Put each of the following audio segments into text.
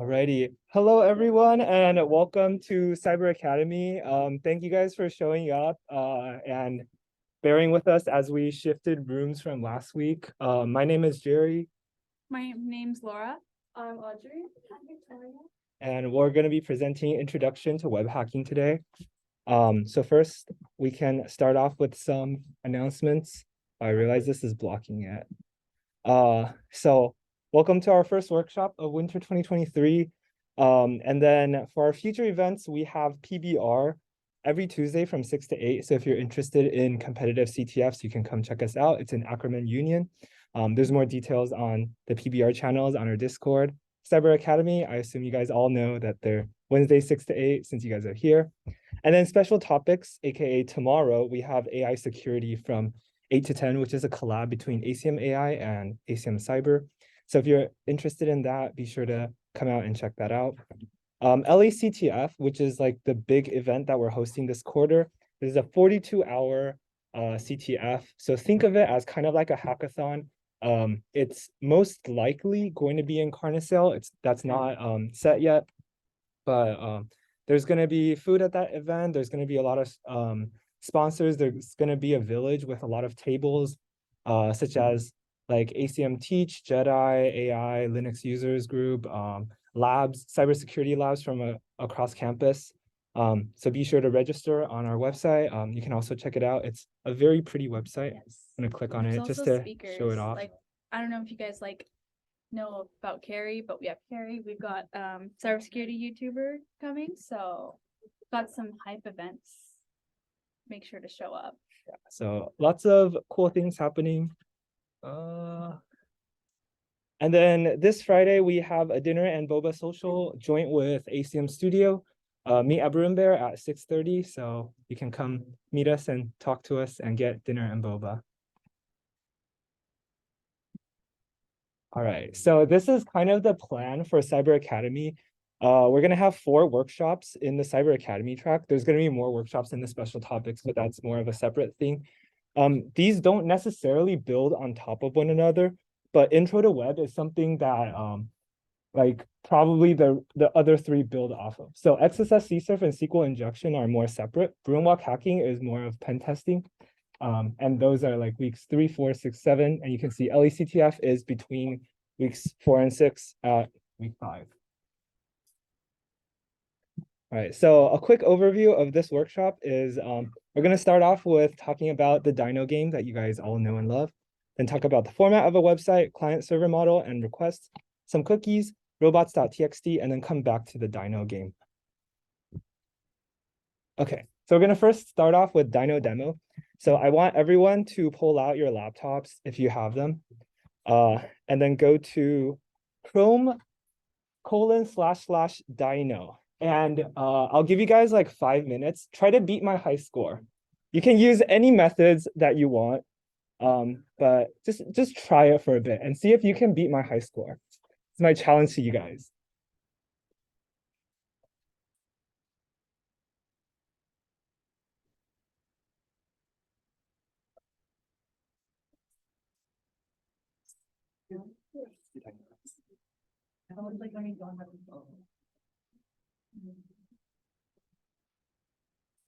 Alrighty. Hello, everyone, and welcome to Cyber Academy. Thank you guys for showing up and bearing with us as we shifted rooms from last week. My name is Jerry. My name's Laura. I'm Audrey. I'm Victoria. And we're going to be presenting Introduction to Web Hacking today. So first, we can start off with some announcements. I realize this is blocking it. So welcome to our first workshop of winter 2023. And then for our future events, we have PBR every Tuesday from 6 to 8. So if you're interested in competitive CTFs, you can come check us out. It's in Ackerman Union. There's more details on the PBR channels on our Discord. Cyber Academy, I assume you guys all know that they're Wednesday 6 to 8 since you guys are here. And then special topics, aka tomorrow, we have AI security from 8 to 10, which is a collab between ACM AI and ACM Cyber. So if you're interested in that, be sure to come out and check that out. LACTF, which is like the big event that we're hosting this quarter, this is a 42-hour CTF. So think of it as kind of like a hackathon. It's most likely going to be in Carnesale. That's not set yet, but there's going to be food at that event. There's going to be a lot of sponsors. There's going to be a village with a lot of tables, such as like ACM Teach, Jedi, AI, Linux users group, labs, cybersecurity labs from across campus. So be sure to register on our website. You can also check it out. It's a very pretty website. Yes. I'm gonna click on There's it just also to speakers. show it off. Like, I don't know if you guys know about Carrie, but we have Carrie. We've got cybersecurity YouTuber coming, so got some hype events. Make sure to show up. Yeah, so lots of cool things happening. And then this Friday, we have a dinner and boba social joint with ACM Studio. Meet Abraham Bear at 6:30. So you can come meet us and talk to us and get dinner and boba. All right, so this is kind of the plan for Cyber Academy. We're going to have 4 workshops in the Cyber Academy track. There's going to be more workshops in the special topics, but that's more of a separate thing. These don't necessarily build on top of one another, but Intro to Web is something that like probably the other 3 build off of. So XSS, CSRF, and SQL injection are more separate. Broomwalk hacking is more of pen testing. And those are like weeks 3, 4, 6, 7. And you can see LACTF is between weeks 4 and 6 at week 5. All right, so a quick overview of this workshop is we're going to start off with talking about the Dino game that you guys all know and love, then talk about the format of a website, client server model and requests, some cookies, robots.txt, and then come back to the Dino game. Okay, so we're going to first start off with Dino demo. So I want everyone to pull out your laptops if you have them, and then go to Chrome://Dino. And I'll give you guys like 5 minutes. Try to beat my high score. You can use any methods that you want, but just try it for a bit and see if you can beat my high score. It's my challenge to you guys.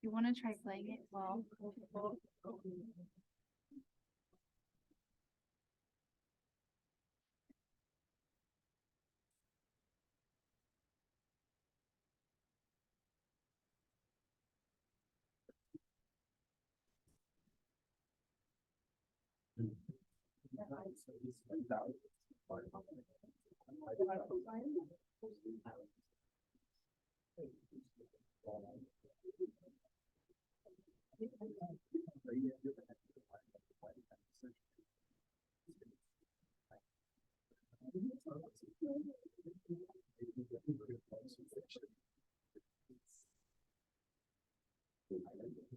You want to try playing it well?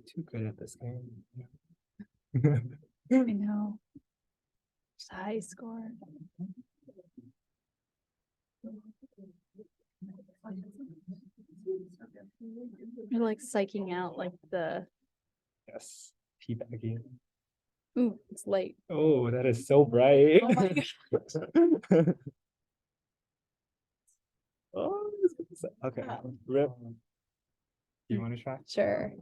Too good at this game. I know. It's a high score. You're like psyching out like the. Yes, teabagging. Ooh, it's late. Oh, that is so bright. Oh my gosh. Oh, okay. Rip. You want to try? Sure.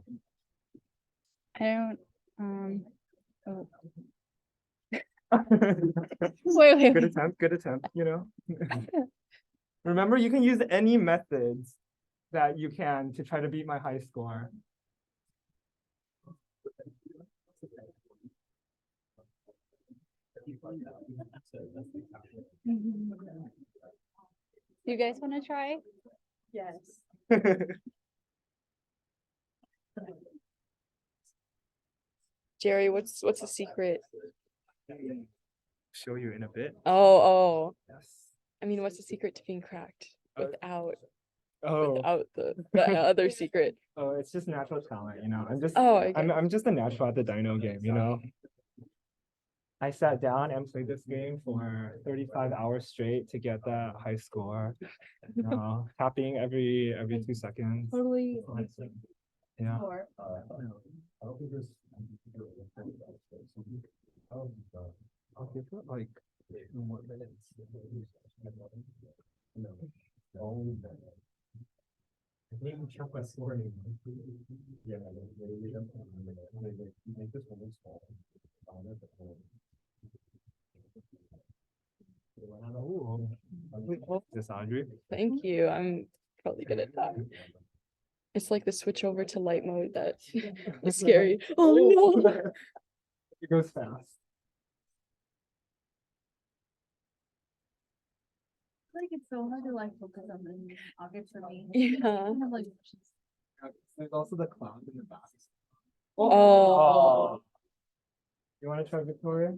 I don't, oh. Wait. Good attempt, you know. Remember, you can use any methods that you can to try to beat my high score. You guys want to try? Yes. Jerry, what's the secret? Show you in a bit. Oh. Yes. I mean, what's the secret to being cracked without Oh, the other secret? oh, it's just natural talent, you know. Okay. I'm just a natural at the Dino game, you know. I sat down and played this game for 35 hours straight to get that high score. You know, tapping every 2 seconds. Totally. Yeah. I'll give it like 2 more minutes. I didn't even check my score anymore. Yeah, this Audrey. Thank you. I'm probably good at that. It's like the switch over to light mode that is scary. Oh no. It goes fast. Like it's so hard to like focus on the objects for me. Yeah. Kind of like There's also the cloud in the back. Oh. You want to try Victoria?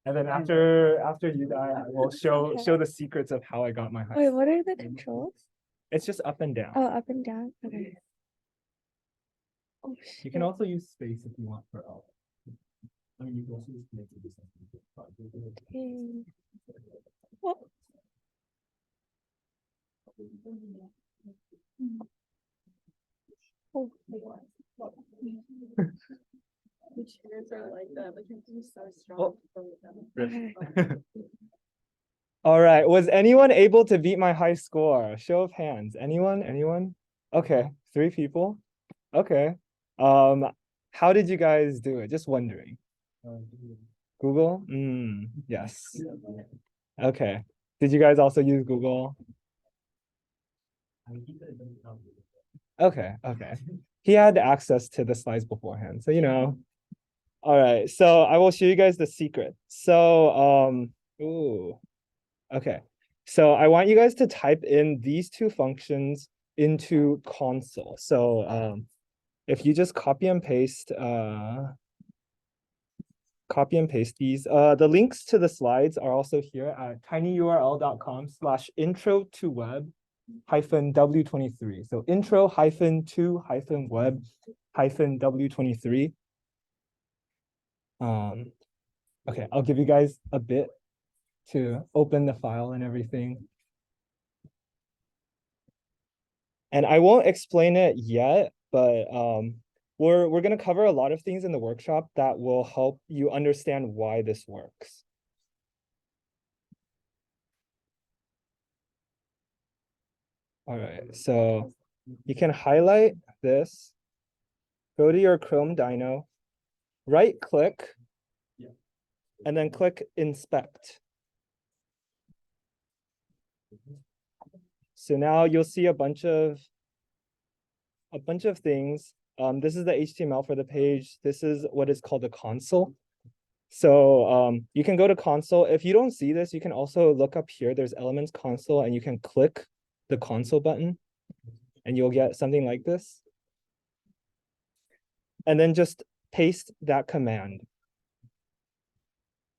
And then after you die, I will show the secrets of how I got my high. Wait, what are the controls? It's just up and down. Oh, up and down. Okay. Oh, You can also use space if you want for up. I mean, you can also use space to do something. Oh. Oh. the chairs are like that, but you're so strong. Okay. All right. Was anyone able to beat my high score? Show of hands. Anyone? Okay. 3 people. Okay. How did you guys do it? Just wondering. Google? Yes. Okay. Did you guys also use Google? Okay. He had access to the slides beforehand, so you know. All right, so I will show you guys the secret. So, okay. So I want you guys to type in these 2 functions into console. So, if you just copy and paste these, the links to the slides are also here at tinyurl.com/intro to web -w23. So intro -to-web -w23. Okay, I'll give you guys a bit to open the file and everything. And I won't explain it yet, but we're going to cover a lot of things in the workshop that will help you understand why this works. All right, so you can highlight this, go to your Chrome Dino, right click, and then click inspect. So now you'll see a bunch of things. This is the HTML for the page. This is what is called a console. So you can go to console. If you don't see this, you can also look up here. There's elements console, and you can click the console button, and you'll get something like this. And then just paste that command.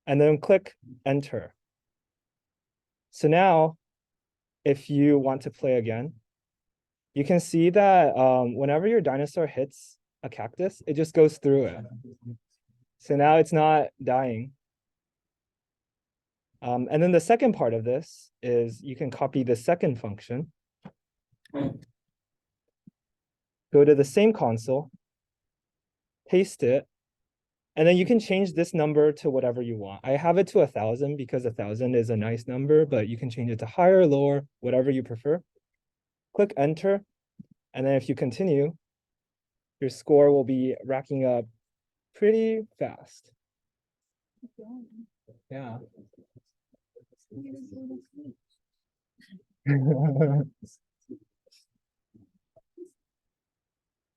And then click enter. So now, if you want to play again, you can see that whenever your dinosaur hits a cactus, it just goes through it. So now it's not dying. And then the second part of this is you can copy the second function, go to the same console, paste it, And then you can change this number to whatever you want. I have it to 1,000 because 1,000 is a nice number, but you can change it to higher, lower, whatever you prefer. Click enter. And then if you continue, your score will be racking up pretty fast. Yeah.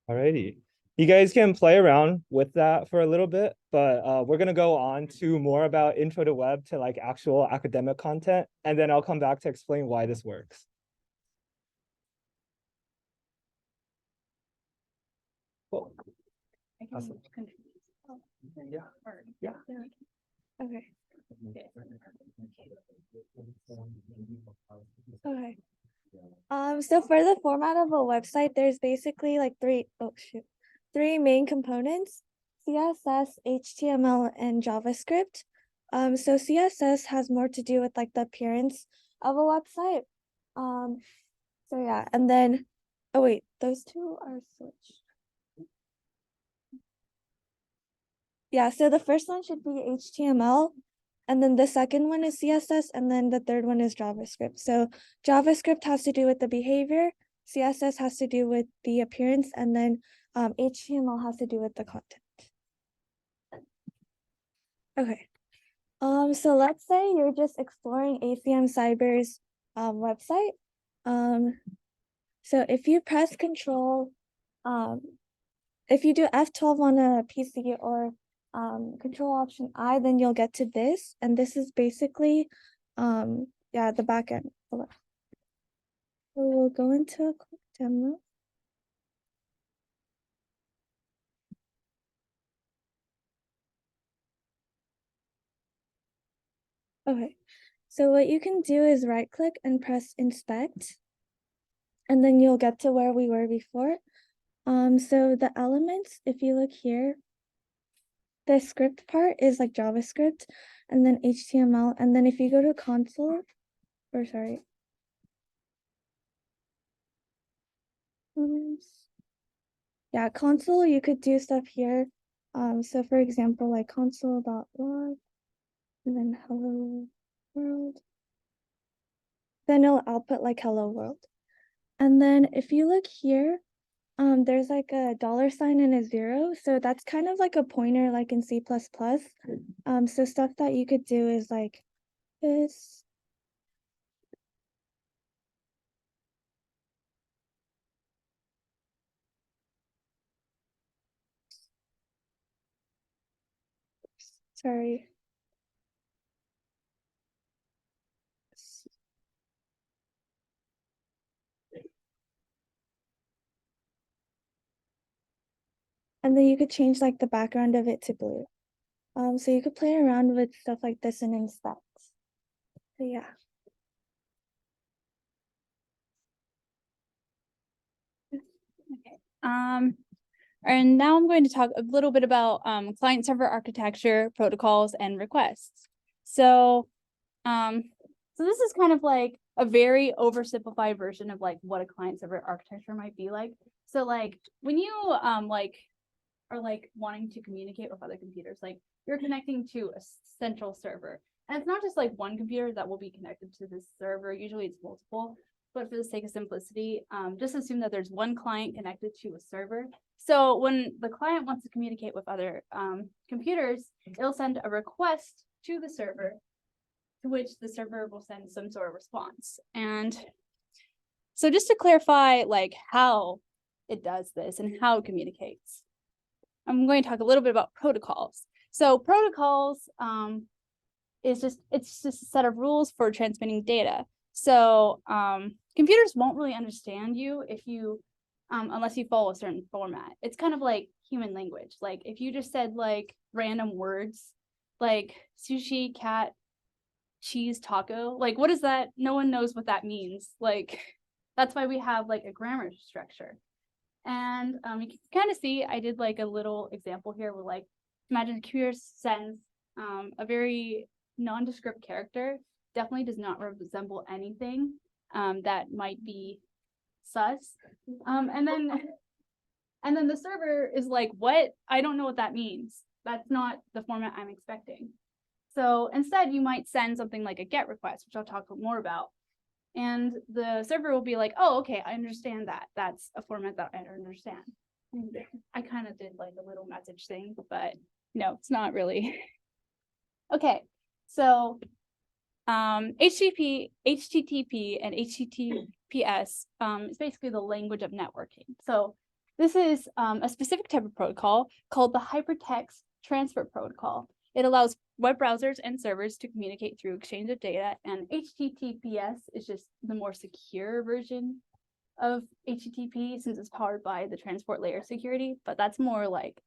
Alrighty. You guys can play around with that for a little bit, but we're gonna go on to more about intro to web to like actual academic content, and then I'll come back to explain why this works. Cool. I can Awesome. contribute. Oh, Yeah. or- Yeah. Okay. Okay. Okay. So for the format of a website, there's basically like three main components: CSS, HTML, and JavaScript. So CSS has more to do with like the appearance of a website. So yeah, and then, oh wait, those two are switched. Yeah, so the first one should be HTML, and then the second one is CSS, and then the third one is JavaScript. So JavaScript has to do with the behavior, CSS has to do with the appearance, and then HTML has to do with the content. Okay. So let's say you're just exploring ACM Cyber's website. So if you press Control, if you do F12 on a PC or Control Option I, then you'll get to this, and this is basically yeah, the back end. So we'll go into a quick demo. Okay, so what you can do is right click and press inspect, and then you'll get to where we were before. So the elements, if you look here, the script part is like JavaScript, and then HTML, and then if you go to console, or sorry. Yeah, console, you could do stuff here. So for example, like console.log, and then hello world. Then it'll output like hello world. And then if you look here, there's like a $sign and a 0. So that's kind of like a pointer like in C++. So stuff that you could do is like this. Sorry. And then you could change like the background of it to blue. So you could play around with stuff like this and inspect. So yeah. And now I'm going to talk a little bit about client server architecture, protocols, and requests. So this is kind of like a very oversimplified version of like what a client server architecture might be like. So like when you are like wanting to communicate with other computers, like you're connecting to a central server. And it's not just like one computer that will be connected to this server. Usually it's multiple. But for the sake of simplicity, just assume that there's one client connected to a server. So when the client wants to communicate with other computers, it'll send a request to the server, to which the server will send some sort of response. And so just to clarify like how it does this and how it communicates, I'm going to talk a little bit about protocols. So protocols it's just a set of rules for transmitting data. So computers won't really understand you if you unless you follow a certain format. It's kind of like human language. Like if you just said like random words like sushi, cat, cheese, taco, like what is that? No one knows what that means. Like that's why we have like a grammar structure. And you can kind of see I did like a little example here where like imagine a computer sends a very nondescript character, definitely does not resemble anything that might be sus. And then the server is like, what? I don't know what that means. that's not the format I'm expecting. So instead, you might send something like a GET request, which I'll talk more about. And the server will be like, oh, okay, I understand that. That's a format that I understand. And I kind of did like a little message thing, but no, it's not really. Okay, so HTTP and HTTPS is basically the language of networking. So this is a specific type of protocol called the Hypertext Transfer Protocol. It allows web browsers and servers to communicate through exchange of data, and HTTPS is just the more secure version of HTTP since it's powered by the transport layer security, but that's more like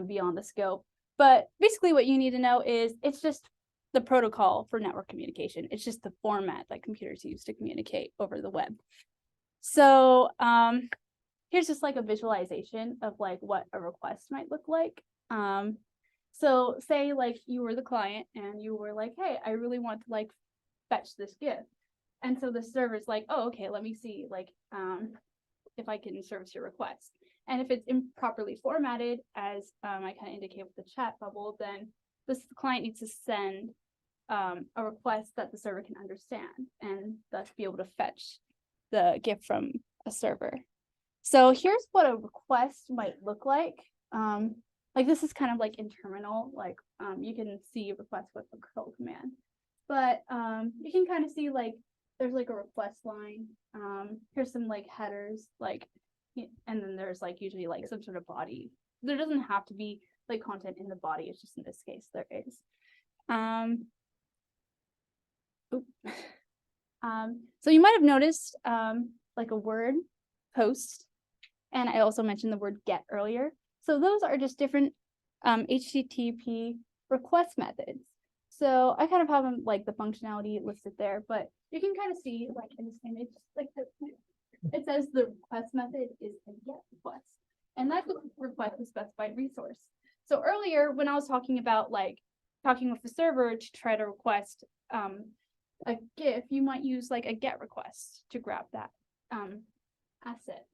beyond the scope. But basically what you need to know is it's just the protocol for network communication. It's just the format that computers use to communicate over the web. So here's just like a visualization of like what a request might look like. So say like you were the client and you were like, hey, I really want to like fetch this GIF. And so the server's like, oh, okay, let me see like if I can service your request. And if it's improperly formatted, as I kind of indicate with the chat bubble, then this client needs to send a request that the server can understand and thus be able to fetch the GIF from a server. So here's what a request might look like. Like this is kind of like in terminal, like you can see a request with the control command, but you can kind of see like there's like a request line. Here's some like headers, like, and then there's like usually like some sort of body. There doesn't have to be like content in the body. It's just in this case there is. So you might have noticed like a word post, and I also mentioned the word get earlier. So those are just different HTTP request methods. So I kind of have them like the functionality listed there, but you can kind of see like in this image, like it says the request method is a get request, and that's a request a specified resource. So earlier when I was talking about like talking with the server to try to request a GIF, you might use like a get request to grab that asset.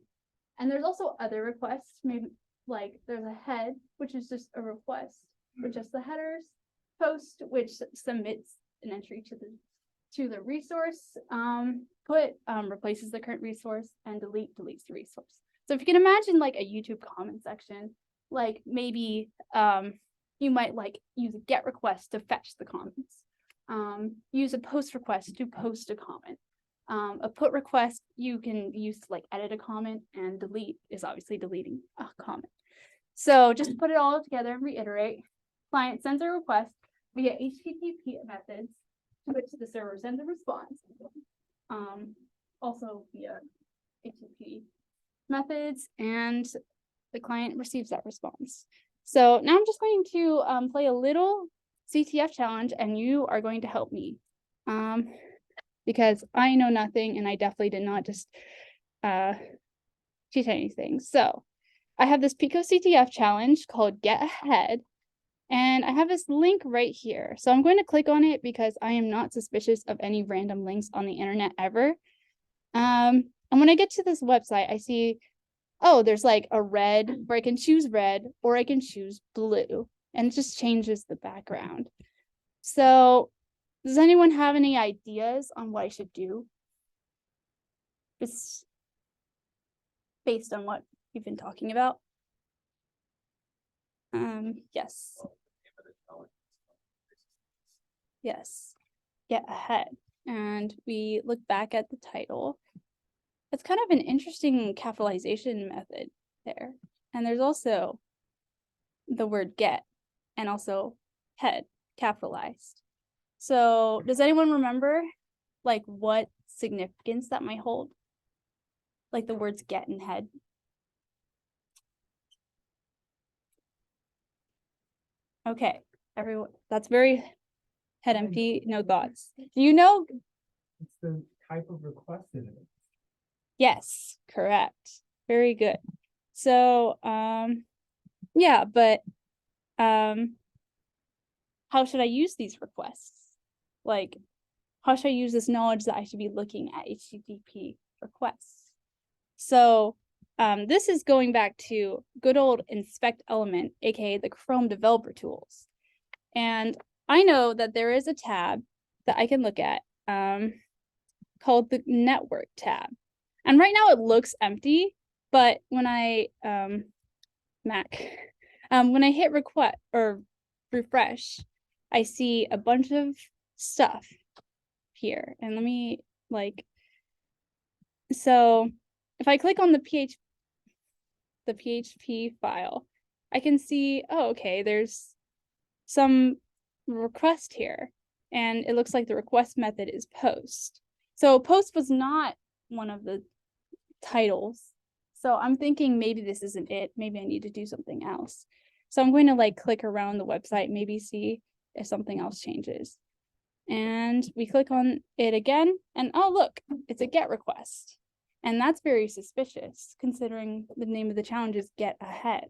And there's also other requests, maybe like there's a head, which is just a request with just the headers, post, which submits an entry to the resource, put replaces the current resource, and delete deletes the resource. So if you can imagine like a YouTube comment section, like maybe you might like use a get request to fetch the comments, use a post request to post a comment. A put request you can use to like edit a comment, and delete is obviously deleting a comment. So just put it all together and reiterate. Client sends a request via HTTP methods to which the server sends a response. Also via HTTP methods, and the client receives that response. So now I'm just going to play a little CTF challenge, and you are going to help me. Because I know nothing, and I definitely did not just teach anything. So I have this Pico CTF challenge called Get Ahead, and I have this link right here. So I'm going to click on it because I am not suspicious of any random links on the internet ever. And when I get to this website, I see, oh, there's like a red, where I can choose red or I can choose blue, and it just changes the background. So does anyone have any ideas on what I should do? Just based on what we've been talking about. Yes. Yes. Get ahead. And we look back at the title. It's kind of an interesting capitalization method there. And there's also the word get and also head capitalized. So does anyone remember like what significance that might hold? Like the words get and head? Okay, everyone, that's very head empty, no thoughts. Do you know? It's the type of request it is. Yes, correct. Very good. So, yeah, but how should I use these requests? Like, how should I use this knowledge that I should be looking at HTTP requests? So this is going back to good old inspect element, aka the Chrome developer tools. And I know that there is a tab that I can look at called the network tab. And right now it looks empty, but when I when I hit request or refresh, I see a bunch of stuff here. And let me so if I click on the PHP file, I can see, oh, okay, there's some request here. And it looks like the request method is post. So post was not one of the titles. So I'm thinking maybe this isn't it. Maybe I need to do something else. So I'm going to click around the website, maybe see if something else changes. And we click on it again, and oh, look, it's a GET request. And that's very suspicious considering the name of the challenge is Get Ahead.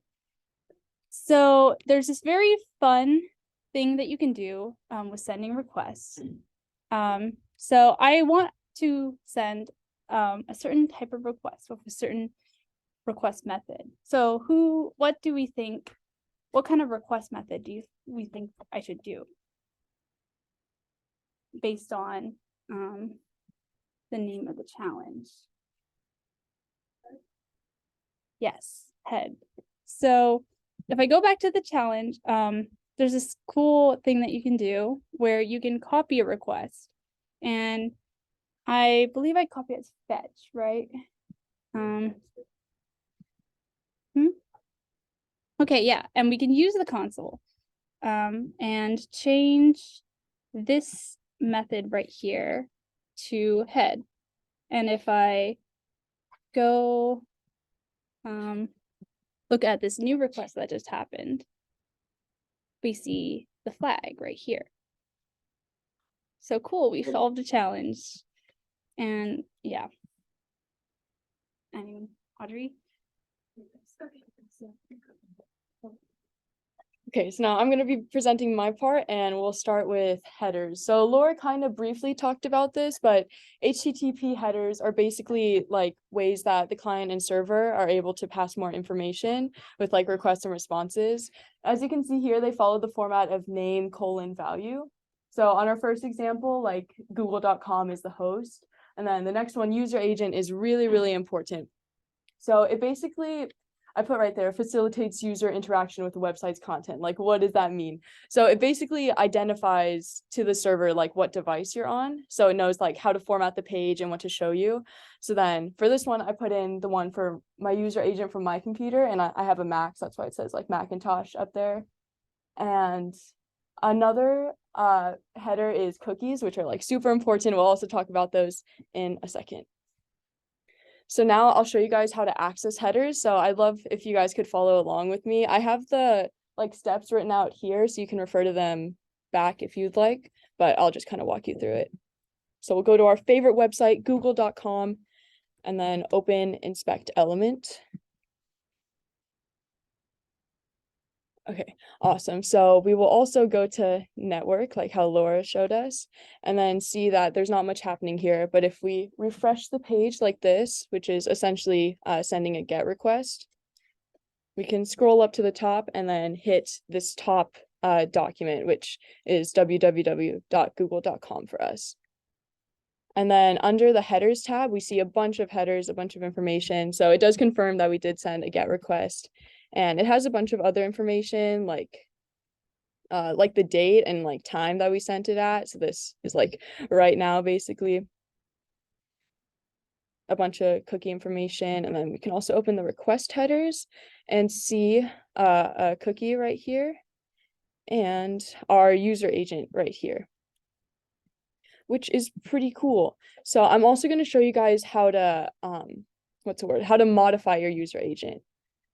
So there's this very fun thing that you can do with sending requests. So I want to send a certain type of request with a certain request method. So what kind of request method do we think I should do based on the name of the challenge? Yes, head. So if I go back to the challenge, there's this cool thing that you can do where you can copy a request, and I believe I copy it as fetch, right? Okay, yeah, and we can use the console and change this method right here to head. And if I go look at this new request that just happened, we see the flag right here. So cool, we solved a challenge. And yeah. Anyone? Audrey? Okay, so now I'm going to be presenting my part, and we'll start with headers. So Laura kind of briefly talked about this, but HTTP headers are basically ways that the client and server are able to pass more information with requests and responses. As you can see here, they follow the format of name, value. So on our first example, google.com is the host. And then the next one, user agent, is really, really important. So it basically, I put right there, facilitates user interaction with the website's content. What does that mean? So it basically identifies to the server what device you're on. So it knows how to format the page and what to show you. So then for this one, I put in the one for my user agent from my computer, and I have a Mac, so that's why it says Macintosh up there. And another header is cookies, which are super important. We'll also talk about those in a second. So now I'll show you guys how to access headers. So I'd love if you guys could follow along with me. I have the steps written out here, so you can refer to them back if you'd like, but I'll just kind of walk you through it. So we'll go to our favorite website, google.com, and then open inspect element. Okay, awesome. So we will also go to network, how Laura showed us, and then see that there's not much happening here. But if we refresh the page like this, which is essentially sending a GET request, we can scroll up to the top and then hit this top document, which is www.google.com for us. And then under the headers tab, we see a bunch of headers, a bunch of information. So it does confirm that we did send a GET request. And it has a bunch of other information like the date and time that we sent it at. So this is right now, basically. A bunch of cookie information. And then we can also open the request headers and see a cookie right here and our user agent right here, which is pretty cool. So I'm also going to show you guys how to how to modify your user agent.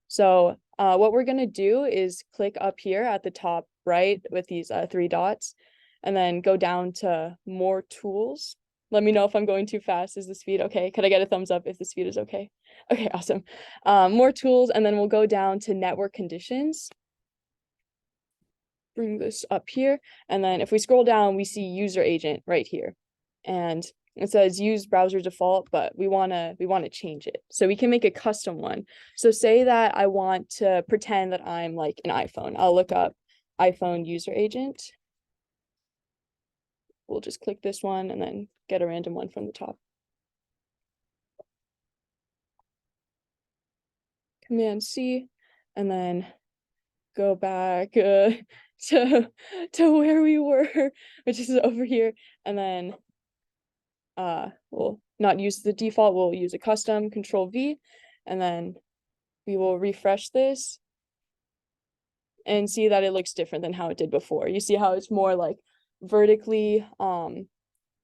So what we're going to do is click up here at the top right with these 3 dots, and then go down to more tools. Let me know if I'm going too fast. Is the speed okay? Could I get a thumbs up if the speed is okay? Okay, awesome. More tools, and then we'll go down to network conditions. Bring this up here, and then if we scroll down, we see user agent right here. And it says use browser default, but we want to change it. So we can make a custom one. So say that I want to pretend that I'm like an iPhone. I'll look up iPhone user agent. We'll just click this one and then get a random one from the top. Command C, and then go back to where we were, which is over here, and then we'll not use the default, we'll use a custom, Control V, and then we will refresh this and see that it looks different than how it did before. You see how it's more like vertically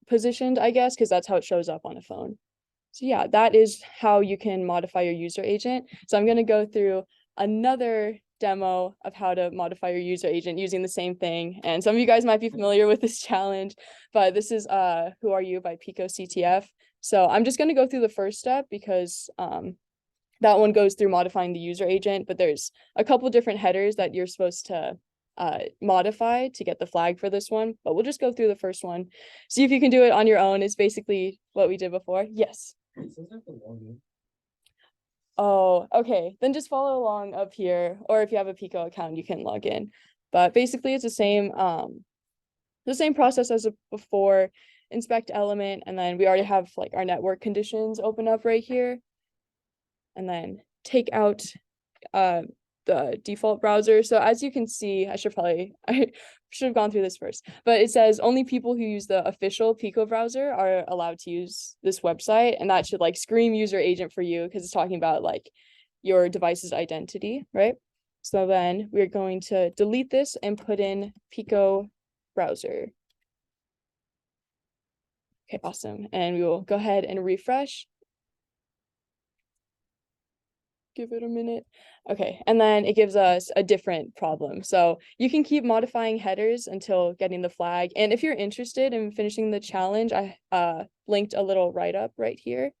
positioned, I guess, because that's how it shows up on a phone. So yeah, that is how you can modify your user agent. So I'm going to go through another demo of how to modify your user agent using the same thing. And some of you guys might be familiar with this challenge, but this is Who Are You by Pico CTF. So I'm just going to go through the first step because that one goes through modifying the user agent, but there's a couple different headers that you're supposed to modify to get the flag for this one, but we'll just go through the first one. See if you can do it on your own. It's basically what we did before. Yes. Oh, okay. Then just follow along up here, or if you have a Pico account, you can log in. But basically it's the same process as before. Inspect element, and then we already have like our network conditions open up right here. And then take out the default browser. So as you can see, I should have gone through this first, but it says only people who use the official Pico browser are allowed to use this website, and that should like scream user agent for you because it's talking about like your device's identity, right? So then we're going to delete this and put in Pico browser. Okay, awesome. And we will go ahead and refresh. Give it a minute. Okay, and then it gives us a different problem. So you can keep modifying headers until getting the flag. And if you're interested in finishing the challenge, I linked a little write-up right here.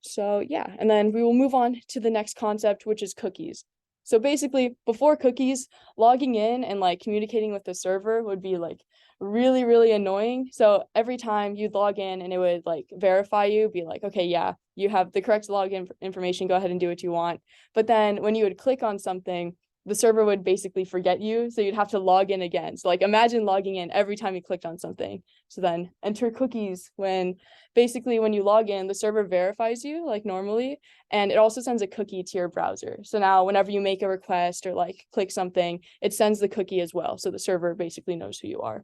So yeah, and then we will move on to the next concept, which is cookies. So basically, before cookies, logging in and like communicating with the server would be like really, really annoying. So every time you'd log in and it would like verify you, be like, okay, yeah, you have the correct login information, go ahead and do what you want. But then when you would click on something, the server would basically forget you. So you'd have to log in again. So like imagine logging in every time you clicked on something. So then enter cookies when basically when you log in, the server verifies you like normally, and it also sends a cookie to your browser. So now whenever you make a request or like click something, it sends the cookie as well. So the server basically knows who you are.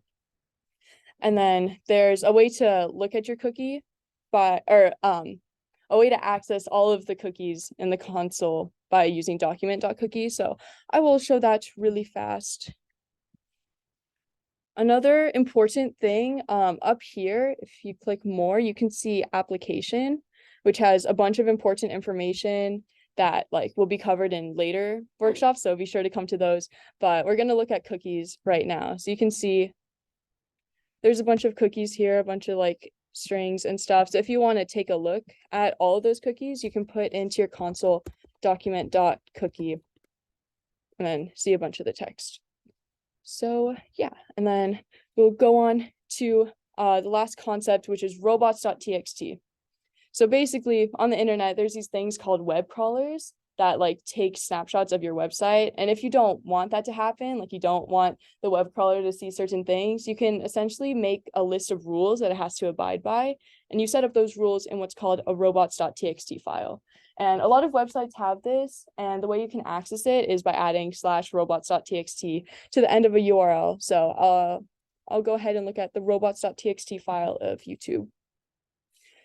And then there's a way to look at your cookie a way to access all of the cookies in the console by using document.cookie. So I will show that really fast. Another important thing up here, if you click more, you can see application, which has a bunch of important information that like will be covered in later workshops. So be sure to come to those. But we're going to look at cookies right now. So you can see there's a bunch of cookies here, a bunch of like strings and stuff. So if you want to take a look at all of those cookies, you can put into your console document.cookie and then see a bunch of the text. So yeah, and then we'll go on to the last concept, which is robots.txt. So basically on the internet, there's these things called web crawlers that like take snapshots of your website. And if you don't want that to happen, like you don't want the web crawler to see certain things, you can essentially make a list of rules that it has to abide by. And you set up those rules in what's called a robots.txt file. And a lot of websites have this, and the way you can access it is by adding /robots.txt to the end of a URL. So I'll go ahead and look at the robots.txt file of YouTube.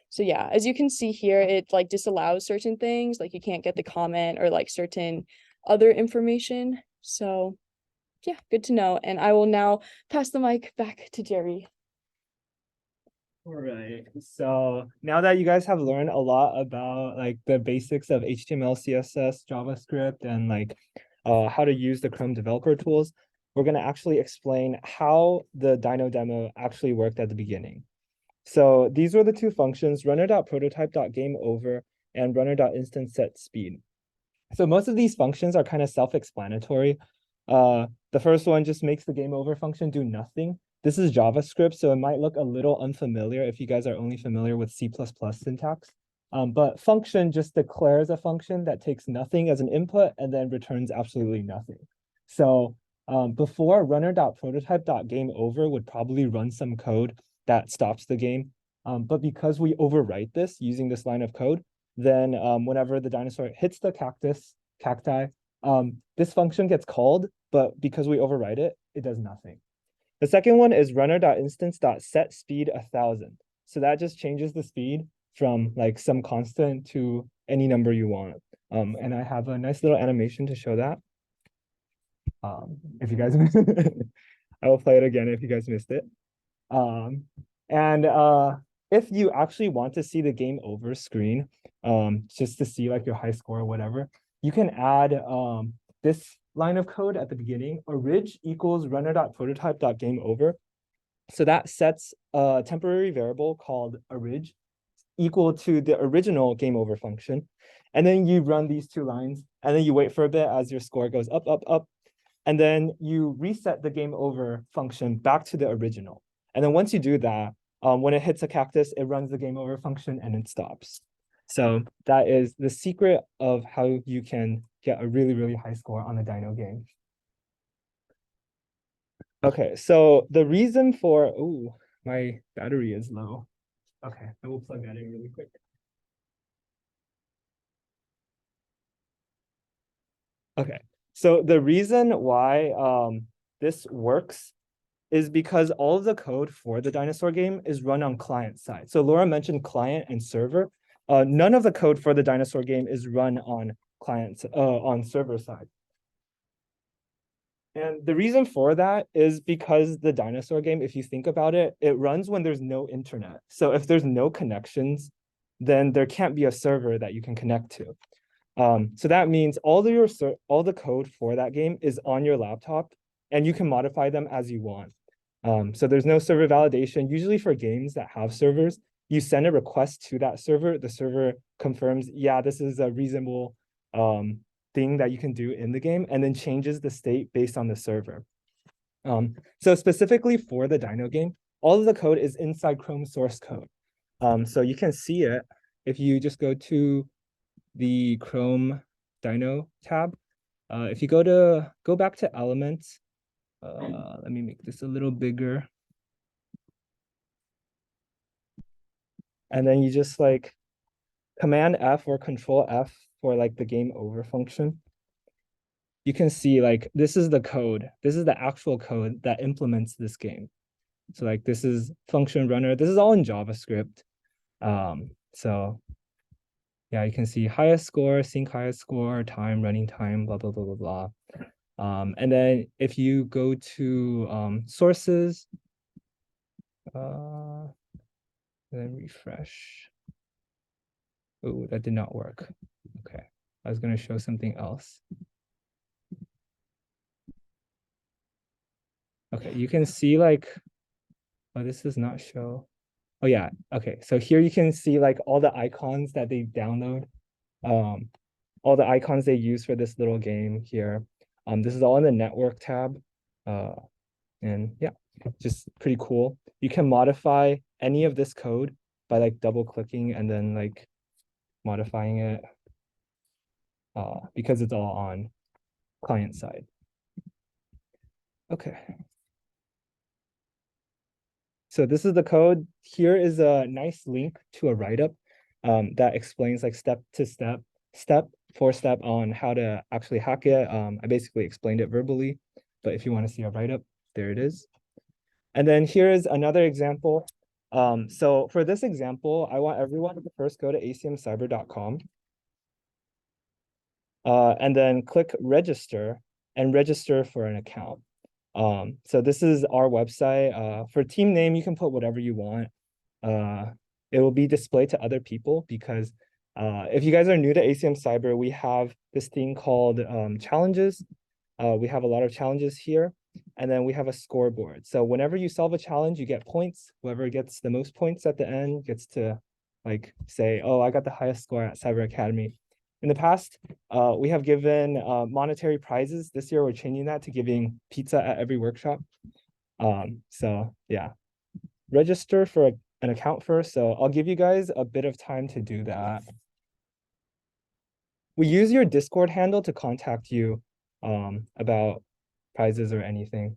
So yeah, as you can see here, it like disallows certain things, like you can't get the comment or like certain other information. So yeah, good to know. And I will now pass the mic back to Jerry. All right, so now that you guys have learned a lot about like the basics of HTML, CSS, JavaScript, and like how to use the Chrome developer tools, we're going to actually explain how the Dino demo actually worked at the beginning. So these were the two functions, runner.prototype.gameOver and runner.instanceSetSpeed. So most of these functions are kind of self-explanatory. The first one just makes the game over function do nothing. This is JavaScript, so it might look a little unfamiliar if you guys are only familiar with C++ syntax. But function just declares a function that takes nothing as an input and then returns absolutely nothing. So before runner.prototype.gameOver would probably run some code that stops the game. But because we overwrite this using this line of code, then whenever the dinosaur hits the cacti, this function gets called, but because we overwrite it, it does nothing. The second one is runner.instance.setSpeed 1000. So that just changes the speed from like some constant to any number you want. And I have a nice little animation to show that. If you guys, I will play it again if you guys missed it. If you actually want to see the game over screen, just to see like your high score or whatever, you can add this line of code at the beginning, orig equals runner.prototype.gameOver. So that sets a temporary variable called orig equal to the original game over function. And then you run these two lines, and then you wait for a bit as your score goes up, up, up. And then you reset the game over function back to the original. And then once you do that, when it hits a cactus, it runs the game over function and it stops. So that is the secret of how you can get a really, really high score on a Dino game. Okay, so the reason for, oh, my battery is low. Okay, I will plug that in really quick. Okay, so the reason why this works is because all of the code for the dinosaur game is run on client side. So Laura mentioned client and server. None of the code for the dinosaur game is run on clients on server side. And the reason for that is because the dinosaur game, if you think about it, it runs when there's no internet. So if there's no connections, then there can't be a server that you can connect to. So that means all the code for that game is on your laptop, and you can modify them as you want. So there's no server validation. Usually for games that have servers, you send a request to that server. The server confirms, yeah, this is a reasonable thing that you can do in the game, and then changes the state based on the server. So specifically for the Dino game, all of the code is inside Chrome source code. So you can see it if you just go to the Chrome Dino tab. If you go back to Elements, let me make this a little bigger. And then you just like Command F or Control F for like the game over function. You can see like this is the code. This is the actual code that implements this game. So like this is function runner. This is all in JavaScript. So yeah, you can see highest score, sync highest score, time, running time, blah, blah, blah, blah, blah. And then if you go to sources, and then refresh. Oh, that did not work. Okay, I was going to show something else. Okay, you can see like, oh, this does not show. Oh yeah, okay. So here you can see like all the icons that they download, all the icons they use for this little game here. This is all in the network tab. And yeah, just pretty cool. You can modify any of this code by like double clicking and then like modifying it because it's all on client side. Okay. So this is the code. Here is a nice link to a write-up that explains like step for step on how to actually hack it. I basically explained it verbally, but if you want to see a write-up, there it is. And then here is another example. So for this example, I want everyone to first go to acmcyber.com and then click register and register for an account. So this is our website. For team name, you can put whatever you want. It will be displayed to other people because if you guys are new to ACM Cyber, we have this thing called challenges. We have a lot of challenges here, and then we have a scoreboard. So whenever you solve a challenge, you get points. Whoever gets the most points at the end gets to like say, oh, I got the highest score at Cyber Academy. In the past, we have given monetary prizes. This year, we're changing that to giving pizza at every workshop. So yeah, register for an account first. So I'll give you guys a bit of time to do that. We use your Discord handle to contact you about prizes or anything.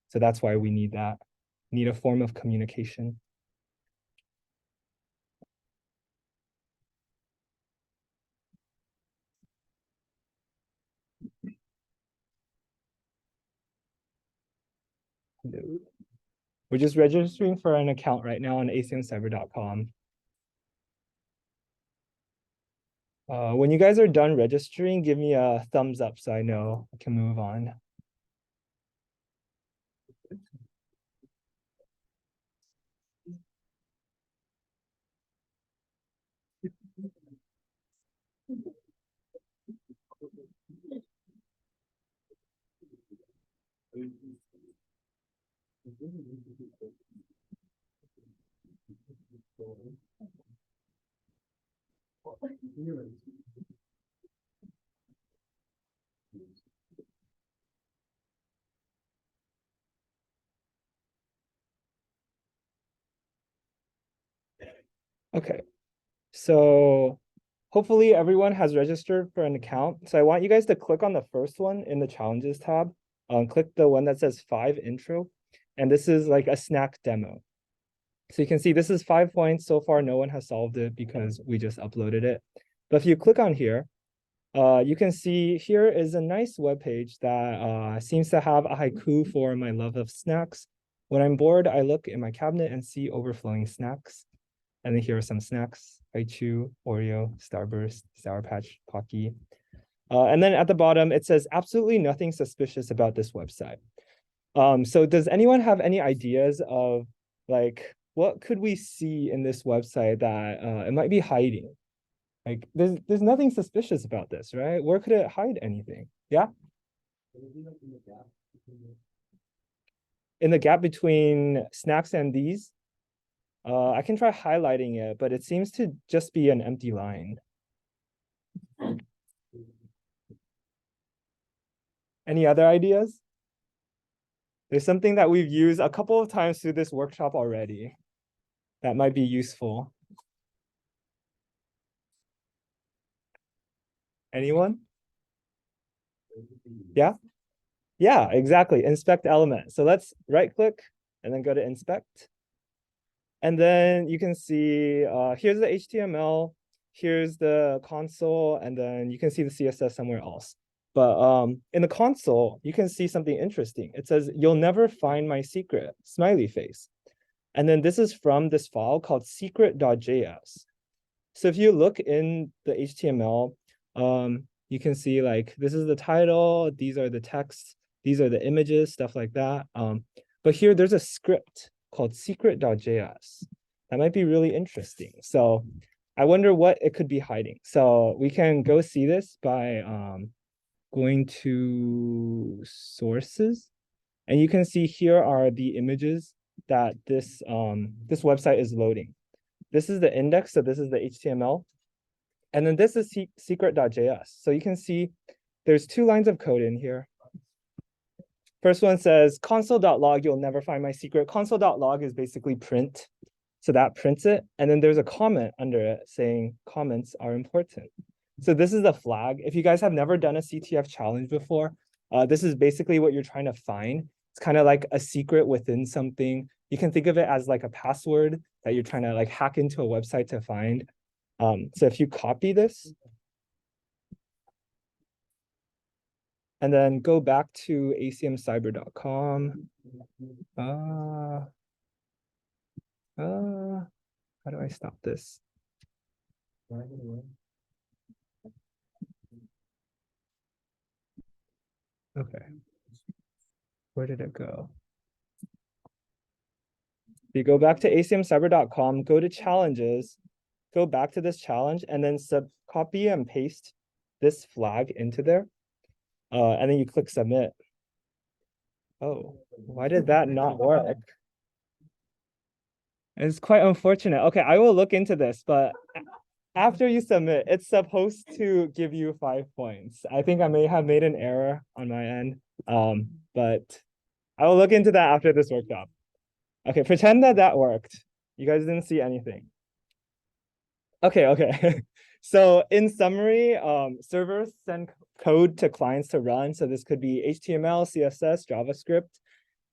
So that's why we need that. Need a form of communication. No. We're just registering for an account right now on acmcyber.com. When you guys are done registering, give me a thumbs up so I know I can move on. Okay, so hopefully everyone has registered for an account. So I want you guys to click on the first one in the challenges tab. Click the one that says 5 intro. And this is like a snack demo. So you can see this is 5 points. So far, no one has solved it because we just uploaded it. But if you click on here, you can see here is a nice web page that seems to have a haiku for my love of snacks. When I'm bored, I look in my cabinet and see overflowing snacks. And then here are some snacks: Chew, Oreo, Starburst, Sour Patch, Pocky. And then at the bottom, it says absolutely nothing suspicious about this website. So does anyone have any ideas of like, what could we see in this website that it might be hiding? Like there's nothing suspicious about this, right? Where could it hide anything? Yeah? In the gap between snacks and these? I can try highlighting it, but it seems to just be an empty line. Any other ideas? There's something that we've used a couple of times through this workshop already that might be useful. Anyone? Yeah? Yeah, exactly. Inspect element. So let's right click and then go to inspect. And then you can see here's the HTML, here's the console, and then you can see the CSS somewhere else. But in the console, you can see something interesting. It says, "You'll never find my secret," smiley face. And then this is from this file called secret.js. So if you look in the HTML, you can see like this is the title, these are the texts, these are the images, stuff like that. But here there's a script called secret.js. That might be really interesting. So I wonder what it could be hiding. So we can go see this by going to sources. And you can see here are the images that this website is loading. This is the index, so this is the HTML. And then this is secret.js. So you can see there's 2 lines of code in here. First one says console.log, you'll never find my secret. Console.log is basically print. So that prints it. And then there's a comment under it saying comments are important. So this is the flag. If you guys have never done a CTF challenge before, this is basically what you're trying to find. It's kind of like a secret within something. You can think of it as like a password that you're trying to like hack into a website to find. So if you copy this, and then go back to acmcyber.com. How do I stop this? Okay. Where did it go? You go back to acmcyber.com, go to challenges, go back to this challenge, and then copy and paste this flag into there. And then you click submit. Oh, why did that not work? It's quite unfortunate. Okay, I will look into this, but after you submit, it's supposed to give you 5 points. I think I may have made an error on my end, but I will look into that after this workshop. Okay, pretend that that worked. You guys didn't see anything. Okay. So in summary, servers send code to clients to run. So this could be HTML, CSS, JavaScript.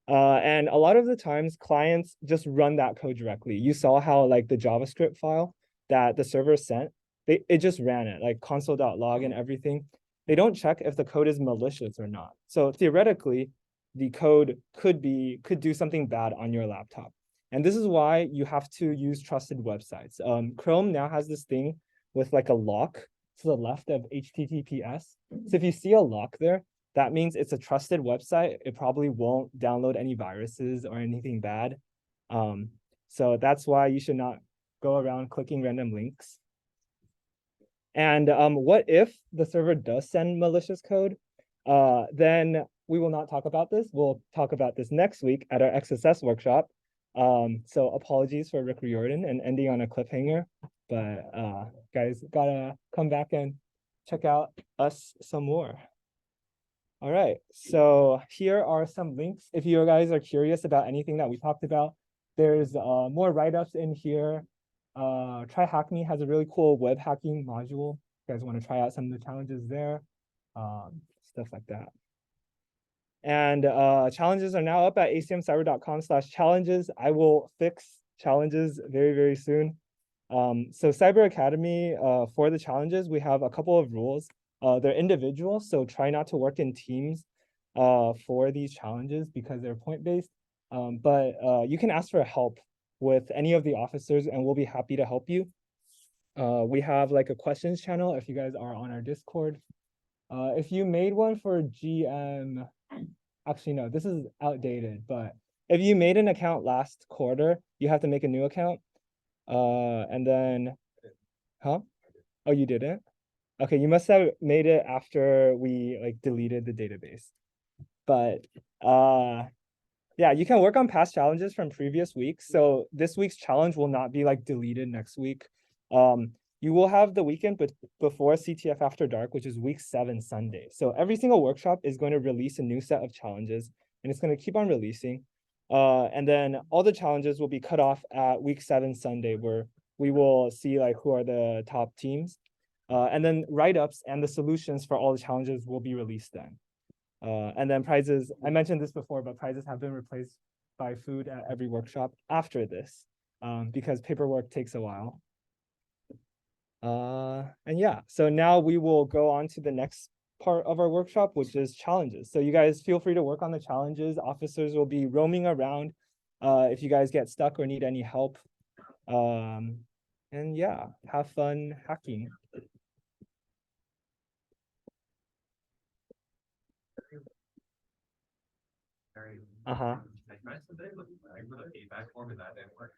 And a lot of the times clients just run that code directly. You saw how like the JavaScript file that the server sent, it just ran it, like console.log and everything. They don't check if the code is malicious or not. So theoretically, the code could do something bad on your laptop. And this is why you have to use trusted websites. Chrome now has this thing with like a lock to the left of HTTPS. So if you see a lock there, that means it's a trusted website. It probably won't download any viruses or anything bad. So that's why you should not go around clicking random links. And what if the server does send malicious code? Then we will not talk about this. We'll talk about this next week at our XSS workshop. So apologies for Rick Riordan and ending on a cliffhanger, but guys gotta come back and check out us some more. All right, so here are some links. If you guys are curious about anything that we talked about, there's more write-ups in here. Try Hack Me has a really cool web hacking module. If you guys want to try out some of the challenges there, stuff like that. And challenges are now up at acmcyber.com/challenges. I will fix challenges very, very soon. So Cyber Academy, for the challenges, we have a couple of rules. They're individual, so try not to work in teams for these challenges because they're point-based. But you can ask for help with any of the officers and we'll be happy to help you. We have like a questions channel if you guys are on our Discord. If you made one for GM, actually no, this is outdated, but if you made an account last quarter, you have to make a new account. And then, huh? Oh, you didn't? Okay, you must have made it after we like deleted the database. But yeah, you can work on past challenges from previous weeks. So this week's challenge will not be like deleted next week. You will have the weekend before CTF After Dark, which is week 7 Sunday. So every single workshop is going to release a new set of challenges and it's going to keep on releasing. And then all the challenges will be cut off at week 7 Sunday, where we will see like who are the top teams. And then write-ups and the solutions for all the challenges will be released then. And then prizes, I mentioned this before, but prizes have been replaced by food at every workshop after this, because paperwork takes a while. And yeah, so now we will go on to the next part of our workshop, which is challenges. So you guys feel free to work on the challenges. Officers will be roaming around if you guys get stuck or need any help. And yeah, have fun hacking. Uh-huh. I tried today, but I put a feedback form and that didn't work.